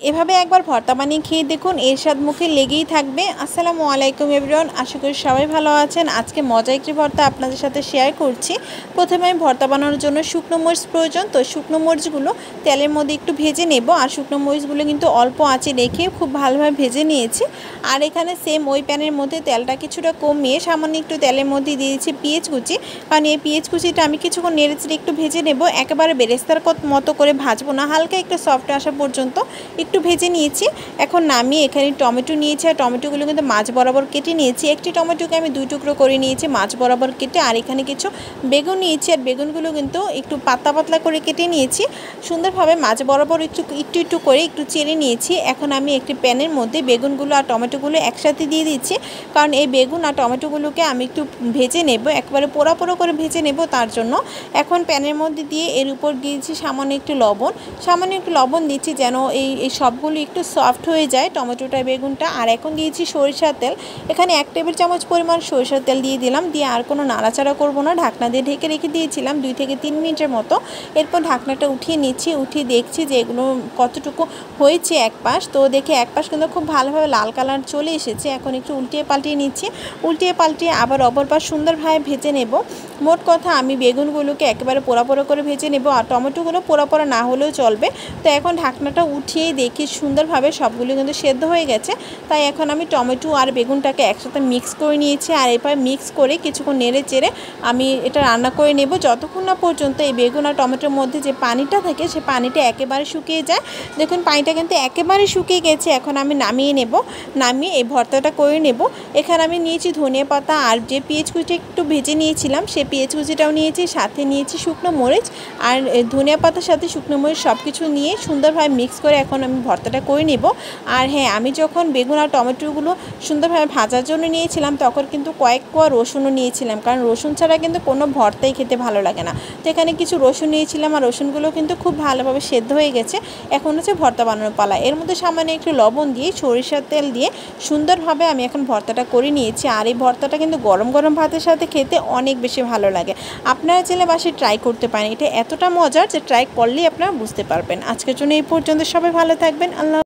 এভাবে একবার ভর্তা বানিয়ে খেয়ে দেখুন, এর স্বাদ মুখে লেগেই থাকবে। আসসালামু আলাইকুম এভরিওয়ান, আশা করি সবাই ভালো আছেন। আজকে মজা একটি ভর্তা আপনাদের সাথে শেয়ার করছি। প্রথমে আমি ভর্তা বানানোর জন্য শুকনো মরিচ প্রয়োজন। তো শুকনো মরিচগুলো তেলের মধ্যে একটু ভেজে নেব। আর শুকনো মরিচগুলো কিন্তু অল্প আঁচে রেখে খুব ভালোভাবে ভেজে নিয়েছি। আর এখানে সেম ওই প্যানের মধ্যে তেলটা কিছুটা কমিয়ে সামান্য একটু তেলের মধ্যে দিয়ে দিচ্ছি পেঁয়াজ কুচি। কারণ এই পেঁয়াজ কুচিটা আমি কিছুক্ষণ নেড়েচেড়ে একটু ভেজে নেব। একেবারে বেরেস্তার মতো করে ভাজবো না, হালকা একটু সফট আসা পর্যন্ত একটু ভেজে নিয়েছি। এখন নামিয়ে এখানে টমেটো নিয়েছি, আর টমেটোগুলো কিন্তু মাছ বরাবর কেটে নিয়েছি। একটি টমেটোকে আমি 2 টুকরো করে নিয়েছি মাছ বরাবর কেটে। আর এখানে কিছু বেগুন নিয়েছি, আর বেগুনগুলো কিন্তু একটু পাতলা পাতলা করে কেটে নিয়েছি। সুন্দরভাবে মাছ বরাবর একটু করে একটু চেড়ে নিয়েছি। এখন আমি একটি প্যানের মধ্যে বেগুনগুলো আর টমেটোগুলো একসাথে দিয়ে দিচ্ছি, কারণ এই বেগুন আর টমেটোগুলোকে আমি একটু ভেজে নেব, একবারে পোড়া পোড়া করে ভেজে নেব তার জন্য। এখন প্যানের মধ্যে দিয়ে এর উপর দিয়েছি সামান্য একটু লবণ দিচ্ছি, যেন এই সবগুলো একটু সফট হয়ে যায় টমেটোটা বেগুনটা। আর এখন দিয়েছি সরিষার তেল। এখানে 1 টেবিল চামচ পরিমাণ সরিষার তেল দিয়ে দিলাম। দিয়ে আর কোনো নাড়াচাড়া করব না, ঢাকনা দিয়ে ঢেকে রেখে দিয়েছিলাম 2 থেকে 3 মিনিটের মতো। এরপর ঢাকনাটা উঠিয়ে নিচ্ছি, উঠিয়ে দেখছি যে এগুলো কতটুকু হয়েছে এক পাশ। তো দেখে এক পাশ কিন্তু খুব ভালোভাবে লাল কালার চলে এসেছে। এখন একটু উল্টিয়ে পাল্টিয়ে নিচ্ছি, উল্টিয়ে পাল্টিয়ে আবার অপর পাশ সুন্দরভাবে ভেজে নেব। মোট কথা আমি বেগুনগুলোকে একেবারে পোড়া পোড়া করে ভেজে নেব, আর টমেটোগুলো পোড়া পোড়া না হলেও চলবে। তো এখন ঢাকনাটা উঠিয়ে দেখি সুন্দরভাবে সবগুলো কিন্তু সেদ্ধ হয়ে গেছে। তাই এখন আমি টমেটো আর বেগুনটাকে একসাথে মিক্স করে নিয়েছি, আর এরপর মিক্স করে কিছুক্ষণ নেড়ে চেড়ে আমি এটা রান্না করে নেব, যতক্ষণ না পর্যন্ত এই বেগুন আর টমেটোর মধ্যে যে পানিটা থাকে সে পানিটা একেবারে শুকিয়ে যায়। দেখুন পানিটা কিন্তু একেবারে শুকিয়ে গেছে। এখন আমি নামিয়ে নেব, নামিয়ে এই ভর্তাটা করে নেব। এখানে আমি নিয়েছি ধনিয়া পাতা, আর যে পেঁয়াজ কুচি একটু ভেজে নিয়েছিলাম সে পেঁয়াজ কুচিটাও নিয়েছি, সাথে নিয়েছি শুকনো মরিচ। আর ধনিয়া পাতার সাথে শুকনো মরিচ সব কিছু নিয়ে সুন্দরভাবে মিক্স করে এখন আমি ভর্তাটা করে নেব। আর হ্যাঁ, আমি যখন বেগুন আর টমেটোগুলো সুন্দরভাবে ভাজার জন্য নিয়েছিলাম তখন কিন্তু কয়েক কোয়া রসুনও নিয়েছিলাম, কারণ রসুন ছাড়া কিন্তু কোনো ভর্তাই খেতে ভালো লাগে না। তো এখানে কিছু রসুন নিয়েছিলাম, আর রসুনগুলো কিন্তু খুব ভালোভাবে সেদ্ধ হয়ে গেছে। এখন হচ্ছে ভর্তা বানানোর পালা। এর মধ্যে সামান্য একটু লবণ দিয়ে সরিষার তেল দিয়ে সুন্দরভাবে আমি এখন ভর্তাটা করে নিয়েছি। আর এই ভর্তাটা কিন্তু গরম গরম ভাতের সাথে খেতে অনেক বেশি ভালো লাগে। আপনারা চাইলে বাসায় ট্রাই করতে পারেন, এটা এতটা মজার যে ট্রাই করলেই আপনারা বুঝতে পারবেন। আজকের জন্য এই পর্যন্ত, সবাই ভালো থাকবেন। আল্লাহ।